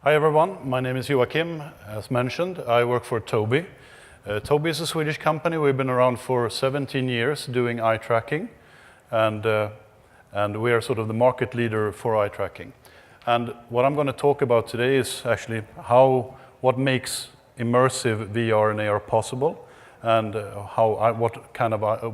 Hi everyone, my name is Joakim. As mentioned, I work for Tobii. Tobii is a Swedish company. We've been around for 17 years doing eye tracking, and we are sort of the market leader for eye tracking. And what I'm going to talk about today is actually what makes immersive VR and AR possible, and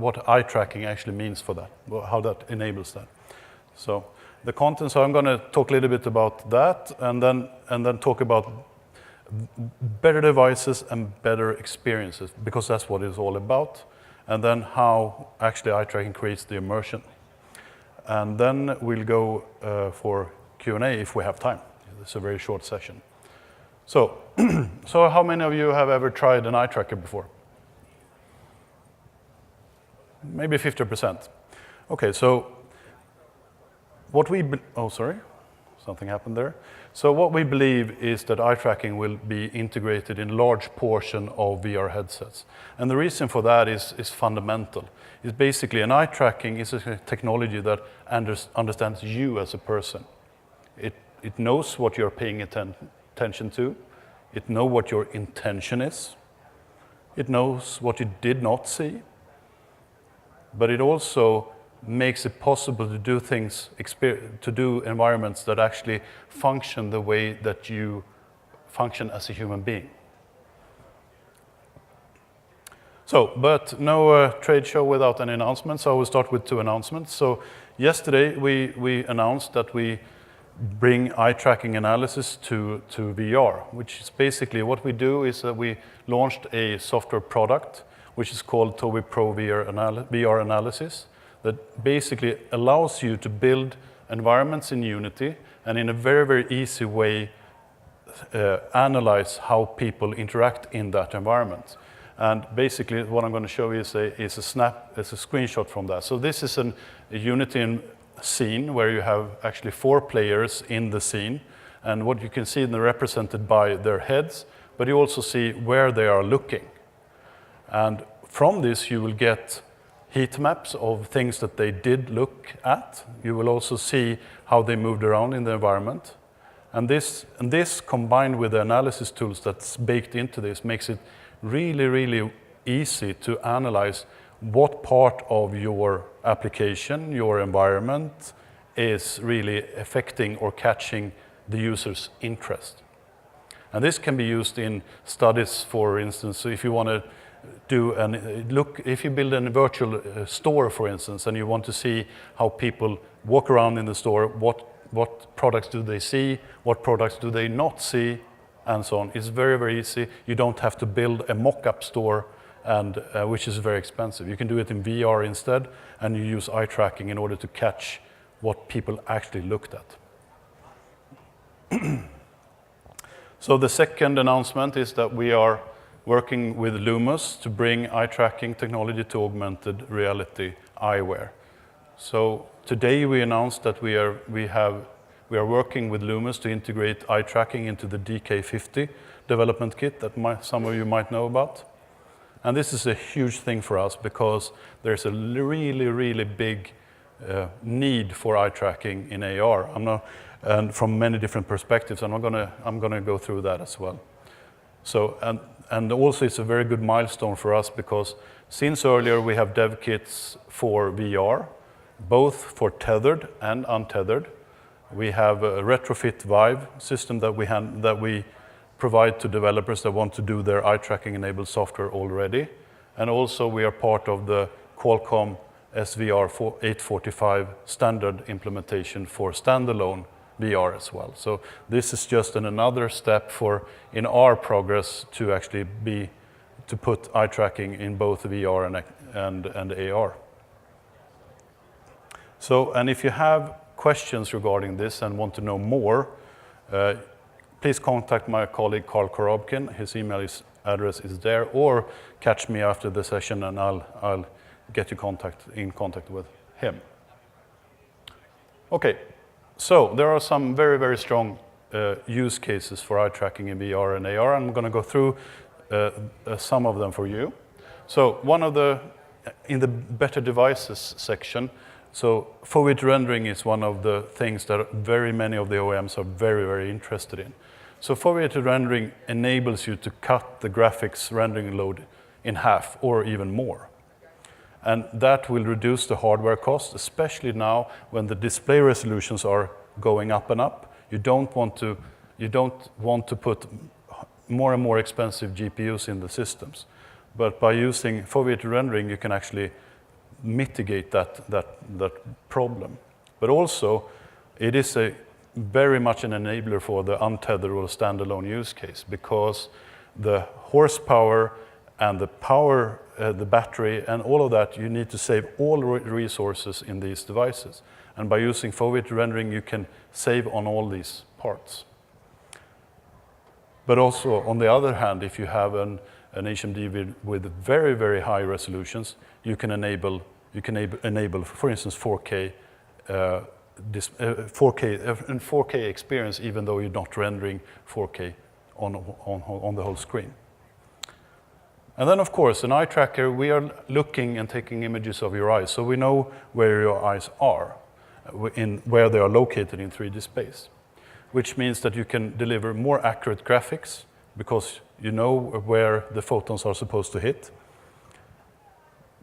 what eye tracking actually means for that, how that enables that. So the content, so I'm going to talk a little bit about that, and then talk about better devices and better experiences, because that's what it's all about, and then how actually eye tracking creates the immersion. And then we'll go for Q&A if we have time. It's a very short session. So, so how many of you have ever tried an eye tracker before? Maybe 50%. Okay, so something happened there. So what we believe is that eye tracking will be integrated in large portion of VR headsets. And the reason for that is fundamental. It's basically an eye tracking is a technology that understands you as a person. It knows what you're paying attention to. It knows what your intention is. It knows what you did not see. But it also makes it possible to do things, to do environments that actually function the way that you function as a human being. So, but no trade show without any announcements, so I will start with 2 announcements. So yesterday we announced that we bring eye tracking analysis to VR, which is basically what we do is that we launched a software product which is called Tobii Pro VR Analysis, that basically allows you to build environments in Unity and in a very, very easy way analyze how people interact in that environment. And basically what I'm going to show you is a screenshot from that. So this is a Unity scene where you have actually 4 players in the scene, and what you can see they're represented by their heads, but you also see where they are looking. And from this you will get heat maps of things that they did look at. You will also see how they moved around in the environment. And this combined with the analysis tools that's baked into this makes it really, really easy to analyze what part of your application, your environment, is really affecting or catching the user's interest. And this can be used in studies, for instance. So if you want to if you build a virtual store, for instance, and you want to see how people walk around in the store, what products do they see, what products do they not see, and so on. It's very, very easy. You don't have to build a mock-up store, and which is very expensive. You can do it in VR instead, and you use eye tracking in order to catch what people actually looked at. So the second announcement is that we are working with Lumos to bring eye tracking technology to augmented reality eyewear. So today we announced that we are working with Lumos to integrate eye tracking into the DK50 development kit that some of you might know about. And this is a huge thing for us because there's a really, really big need for eye tracking in AR. And from many different perspectives, and I'm gonna go through that as well. So and also it's a very good milestone for us because since earlier we have dev kits for VR, both for tethered and untethered. We have a retrofit Vive system that we provide to developers that want to do their eye tracking enabled software already. And also we are part of the Qualcomm SVR 845 standard implementation for standalone VR as well. So this is just another step in our progress to actually to put eye tracking in both VR and AR. So, and if you have questions regarding this and want to know more, please contact my colleague Carl Korobkin. His email address is there, or catch me after the session and I'll get you in contact with him. Okay. So there are some very, very strong use cases for eye tracking in VR and AR. I'm going to go through some of them for you. So in the better devices section, so fluid rendering is one of the things that very many of the OEMs are very, very interested in. So foveated rendering enables you to cut the graphics rendering load in half or even more. And that will reduce the hardware cost, especially now when the display resolutions are going up and up. You don't want to put more and more expensive GPUs in the systems. But by using foveated rendering, you can actually mitigate that problem. But also, it is very much an enabler for the untethered or standalone use case, because the horsepower and the power, the battery, and all of that, you need to save all resources in these devices. And by using foveated rendering, you can save on all these parts. But also, on the other hand, if you have an HMD with very, very high resolutions, you can enable, for instance, 4K, 4K experience, even though you're not rendering 4K on the whole screen. And then, of course, an eye tracker, we are looking and taking images of your eyes, so we know where your eyes are, where they are located in 3D space, which means that you can deliver more accurate graphics because you know where the photons are supposed to hit.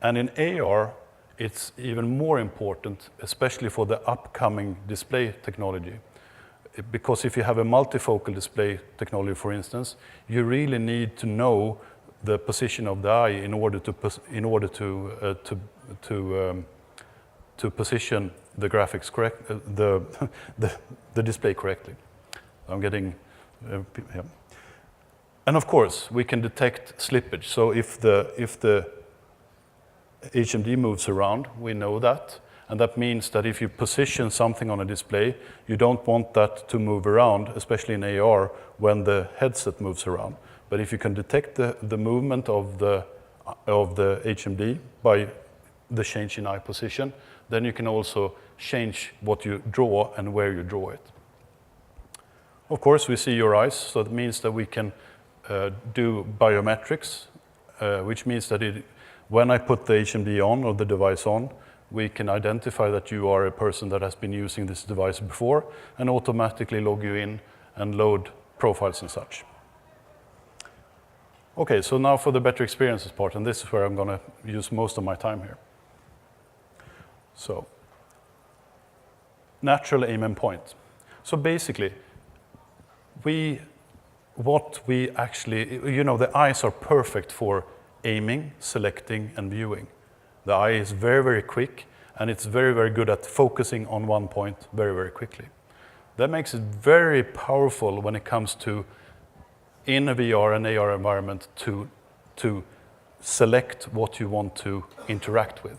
And in AR, it's even more important, especially for the upcoming display technology. Because if you have a multifocal display technology, for instance, you really need to know the position of the eye in order to position the graphics correct, the display correctly. I'm getting, yeah. And of course, we can detect slippage. So if the HMD moves around, we know that. And that means that if you position something on a display, you don't want that to move around, especially in AR, when the headset moves around. But if you can detect the movement of the HMD by the change in eye position, then you can also change what you draw and where you draw it. Of course, we see your eyes, so that means that we can do biometrics, which means that when I put the HMD on or the device on, we can identify that you are a person that has been using this device before and automatically log you in and load profiles and such. Okay, so now for the better experiences part, and this is where I'm going to use most of my time here. So, natural aim and point. So basically, what we actually, you know, the eyes are perfect for aiming, selecting, and viewing. The eye is very, very quick, and it's very, very good at focusing on one point very, very quickly. That makes it very powerful when it comes to, in a VR and AR environment, to select what you want to interact with.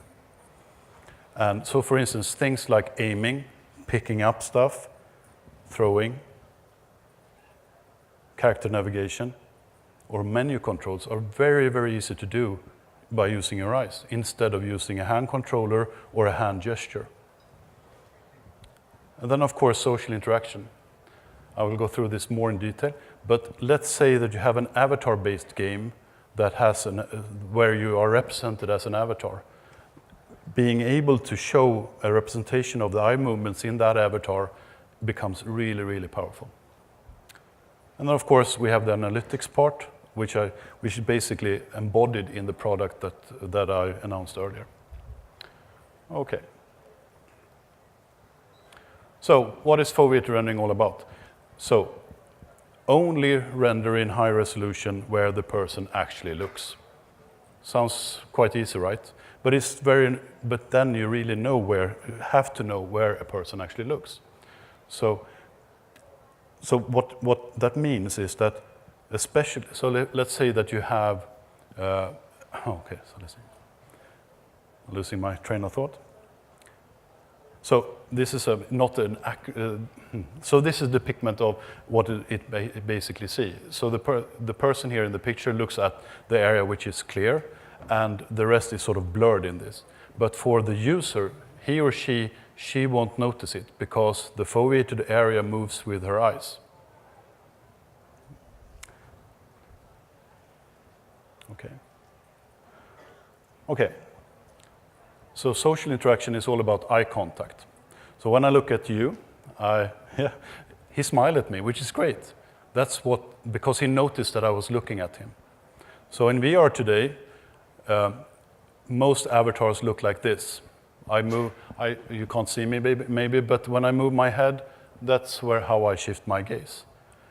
And so, for instance, things like aiming, picking up stuff, throwing, character navigation, or menu controls are very, very easy to do by using your eyes, instead of using a hand controller or a hand gesture. And then, of course, social interaction. I will go through this more in detail, but let's say that you have an avatar-based game that has where you are represented as an avatar. Being able to show a representation of the eye movements in that avatar becomes really, really powerful. And then, of course, we have the analytics part, which is basically embodied in the product that I announced earlier. Okay. So what is foveated rendering all about? So only render in high resolution where the person actually looks. Sounds quite easy, right? But but then you really have to know where a person actually looks. So what that means is that, especially, so let's say that you have, okay, so let's see. I'm losing my train of thought. So this is so this is the pigment of what it basically sees. So the person here in the picture looks at the area which is clear, and the rest is sort of blurred in this. But for the user, he or she won't notice it because the foveated area moves with her eyes. Okay. Okay. So social interaction is all about eye contact. So when I look at you, he smiled at me, which is great. That's because he noticed that I was looking at him. So in VR today, most avatars look like this. You can't see me maybe, but when I move my head, that's how I shift my gaze.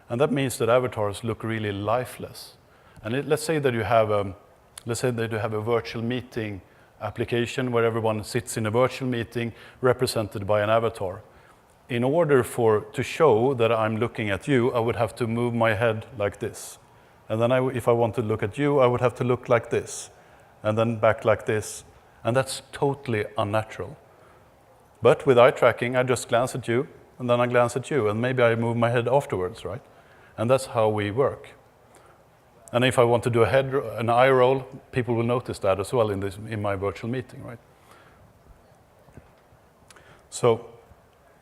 And that means that avatars look really lifeless. And let's say that you have a virtual meeting application where everyone sits in a virtual meeting represented by an avatar. In order to show that I'm looking at you, I would have to move my head like this. And then if I want to look at you, I would have to look like this, and then back like this. And that's totally unnatural. But with eye tracking, I just glance at you, and then I glance at you, and maybe I move my head afterwards, right? And that's how we work. And if I want to do an eye roll, people will notice that as well in my virtual meeting, right? So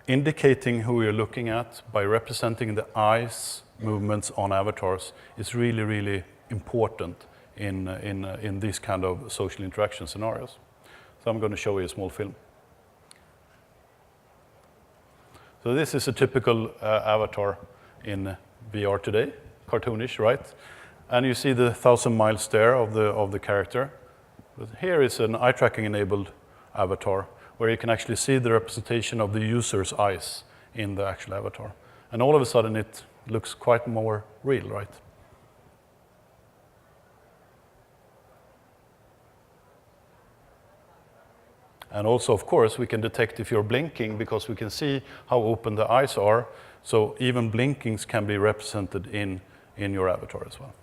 indicating who you're looking at by representing the eyes movements on avatars is really, really important in these kind of social interaction scenarios. So I'm going to show you a small film. So this is a typical avatar in VR today, cartoonish, right? And you see the 1,000-mile stare of the character. But here is an eye tracking enabled avatar where you can actually see the representation of the user's eyes in the actual avatar. And all of a sudden it looks quite more real, right? And also, of course, we can detect if you're blinking because we can see how open the eyes are. So even blinkings can be represented in your avatar as well.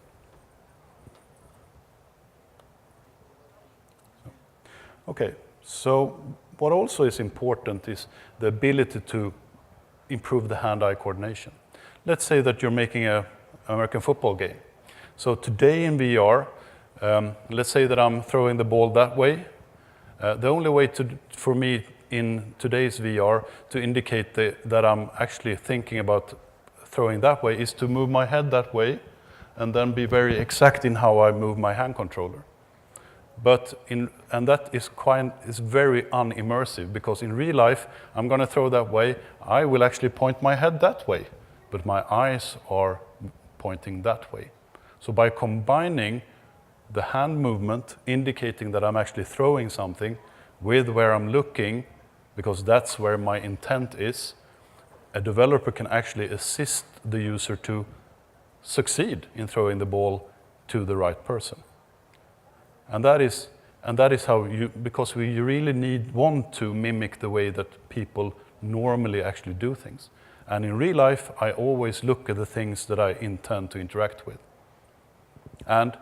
Okay, so what also is important is the ability to improve the hand-eye coordination. Let's say that you're making an American football game. So today in VR, let's say that I'm throwing the ball that way. The only way for me in today's VR to indicate that I'm actually thinking about throwing that way is to move my head that way and then be very exact in how I move my hand controller. And that is very unimmersive because in real life, I'm going to throw that way. I will actually point my head that way, but my eyes are pointing that way. So by combining the hand movement, indicating that I'm actually throwing something, with where I'm looking, because that's where my intent is, a developer can actually assist the user to succeed in throwing the ball to the right person. And that is how because we really want to mimic the way that people normally actually do things. And in real life, I always look at the things that I intend to interact with. And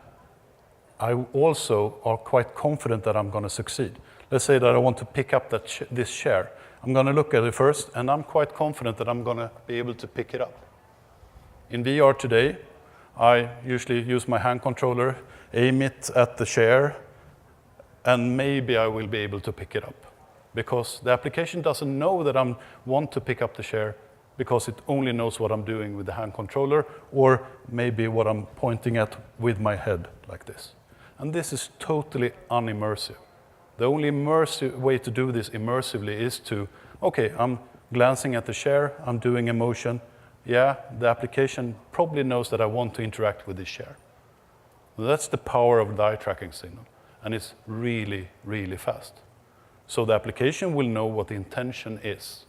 I also are quite confident that I'm going to succeed. Let's say that I want to pick up this chair. I'm going to look at it first, and I'm quite confident that I'm going to be able to pick it up. In VR today, I usually use my hand controller, aim it at the chair, and maybe I will be able to pick it up. Because the application doesn't know that I want to pick up the chair because it only knows what I'm doing with the hand controller or maybe what I'm pointing at with my head like this. And this is totally unimmersive. The only immersive way to do this immersively is to, okay, I'm glancing at the chair, I'm doing a motion. Yeah, the application probably knows that I want to interact with this chair. That's the power of the eye tracking signal. And it's really, really fast. So the application will know what the intention is.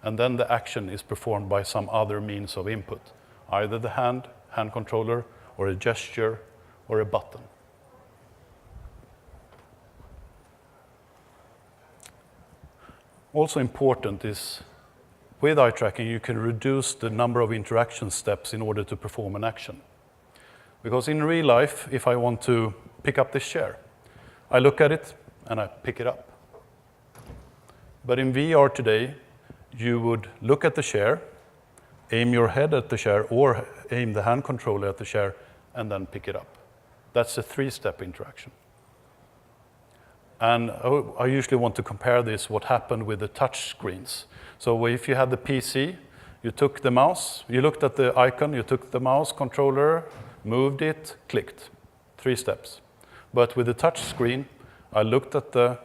And then the action is performed by some other means of input, either the hand controller, or a gesture, or a button. Also important is, with eye tracking, you can reduce the number of interaction steps in order to perform an action. Because in real life, if I want to pick up this chair, I look at it and I pick it up. But in VR today, you would look at the chair, aim your head at the chair, or aim the hand controller at the chair, and then pick it up. That's a 3-step interaction. And I usually want to compare this what happened with the touch screens. So if you had the PC, you took the mouse, you looked at the icon, you took the mouse controller, moved it, clicked. 3 steps. But with the touch screen, I looked at the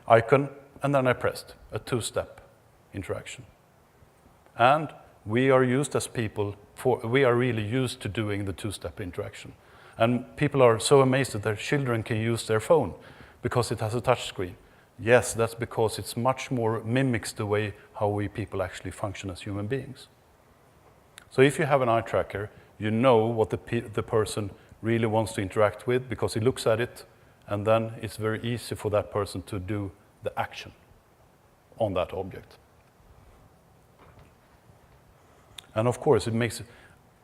icon, and then I pressed a 2-step interaction. And we are used as people, we are really used to doing the two-step interaction. And people are so amazed that their children can use their phone because it has a touch screen. Yes, that's because it's much more mimics the way how we people actually function as human beings. So if you have an eye tracker, you know what the person really wants to interact with because he looks at it, and then it's very easy for that person to do the action on that object. And of course, it makes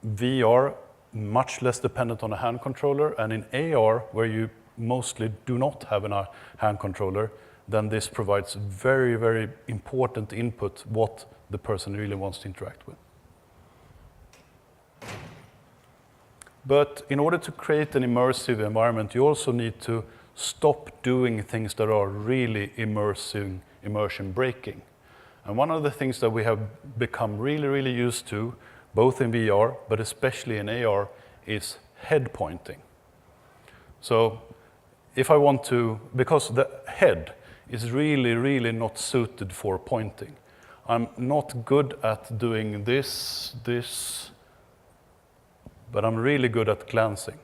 VR much less dependent on a hand controller, and in AR, where you mostly do not have a hand controller, then this provides very, very important input what the person really wants to interact with. But in order to create an immersive environment, you also need to stop doing things that are really immersion breaking. And one of the things that we have become really, really used to, both in VR, but especially in AR, is head pointing. So if I want to, because the head is really, really not suited for pointing. I'm not good at doing this, but I'm really good at glancing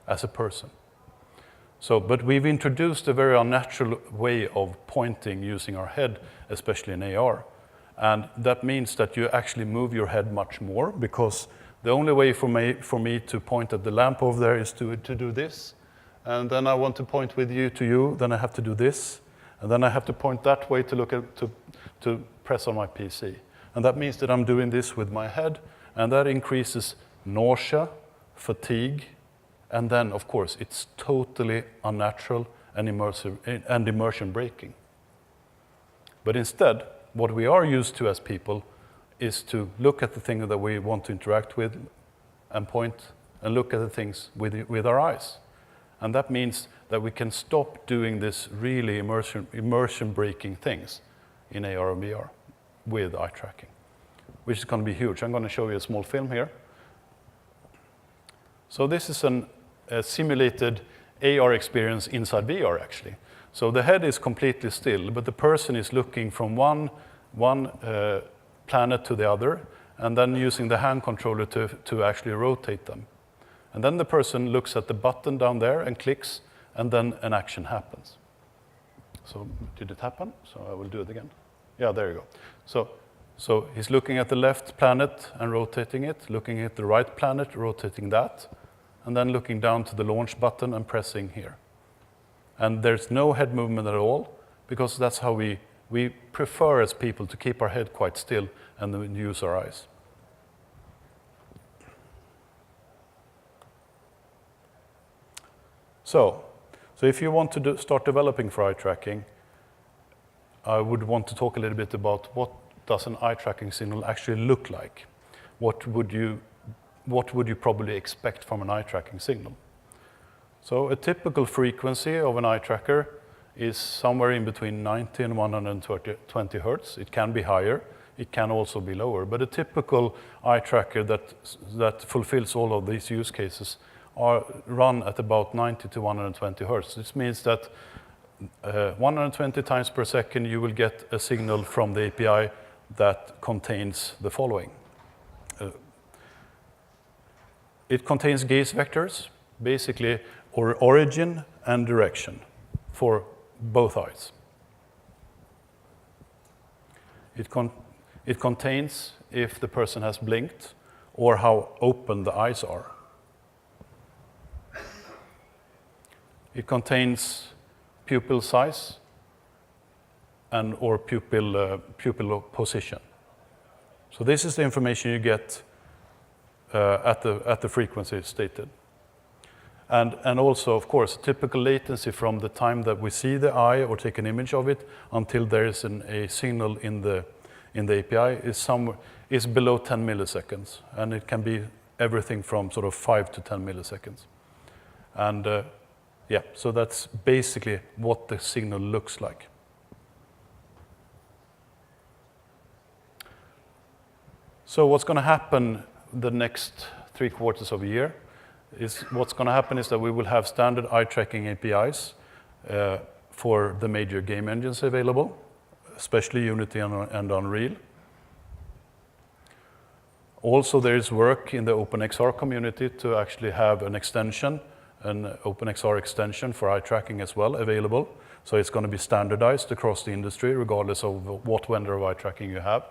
as a person. So, but we've introduced a very unnatural way of pointing using our head, especially in AR. And that means that you actually move your head much more, because the only way for me to point at the lamp over there is to do this. And then I want to point with you to you, then I have to do this. And then I have to point that way to look at, to press on my PC. And that means that I'm doing this with my head, and that increases nausea, fatigue, and then, of course, it's totally unnatural and immersion breaking. But instead, what we are used to as people is to look at the thing that we want to interact with and point and look at the things with our eyes. And that means that we can stop doing this really immersion breaking things in AR and VR with eye tracking, which is going to be huge. I'm going to show you a small film here. So this is a simulated AR experience inside VR, actually. So the head is completely still, but the person is looking from one planet to the other, and then using the hand controller to actually rotate them. And then the person looks at the button down there and clicks, and then an action happens. So did it happen? So I will do it again. Yeah, there you go. So he's looking at the left planet and rotating it, looking at the right planet, rotating that, and then looking down to the launch button and pressing here. And there's no head movement at all, because that's how we prefer as people to keep our head quite still and then use our eyes. So if you want to start developing for eye tracking, I would want to talk a little bit about what does an eye tracking signal actually look like. What would you probably expect from an eye tracking signal? So a typical frequency of an eye tracker is somewhere in between 90 and 120 hertz. It can be higher, it can also be lower, but a typical eye tracker that fulfills all of these use cases are run at about 90 to 120 hertz. This means that 120 times per second you will get a signal from the API that contains the following. It contains gaze vectors, basically, or origin and direction for both eyes. It contains if the person has blinked or how open the eyes are. It contains pupil size and or pupil position. So this is the information you get at the frequency stated. And also, of course, typical latency from the time that we see the eye or take an image of it until there is a signal in the API is below 10 milliseconds, and it can be everything from sort of 5 to 10 milliseconds. And yeah, so that's basically what the signal looks like. So what's going to happen the next 3 quarters of a year is what's going to happen is that we will have standard eye tracking APIs for the major game engines available, especially Unity and Unreal. Also, there is work in the OpenXR community to actually have an extension, an OpenXR extension for eye tracking as well available. So it's going to be standardized across the industry, regardless of what vendor of eye tracking you have.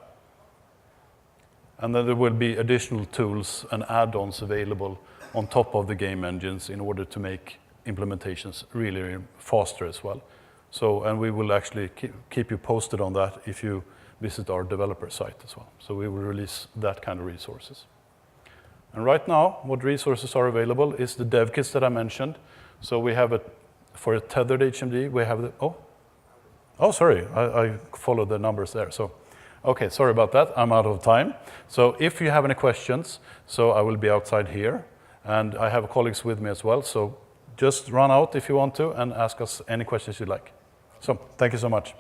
And then there will be additional tools and add-ons available on top of the game engines in order to make implementations really faster as well. So, and we will actually keep you posted on that if you visit our developer site as well. So we will release that kind of resources. And right now, what resources are available is the dev kits that I mentioned. So we have for a tethered HMD, we have sorry, I followed the numbers there. So, okay, sorry about that, I'm out of time. So if you have any questions, so I will be outside here, and I have colleagues with me as well, so just run out if you want to and ask us any questions you'd like. So, thank you so much.